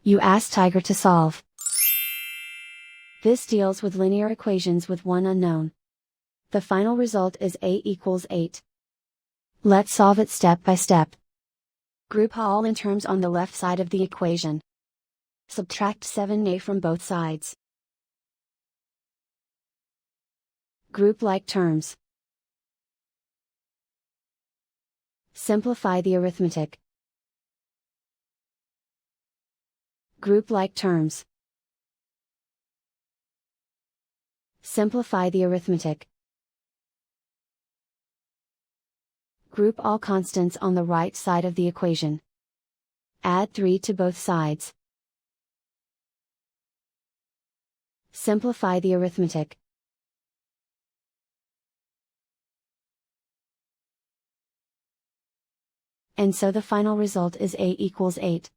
You ask Tiger to solve. This deals with linear equations with one unknown. The final result is a equals 8. Let's solve it step by step. Group all in terms on the left side of the equation. Subtract 7a from both sides. Group like terms. Simplify the arithmetic. Group like terms. Simplify the arithmetic. Group all constants on the right side of the equation. Add 3 to both sides. Simplify the arithmetic. And so the final result is a equals 8.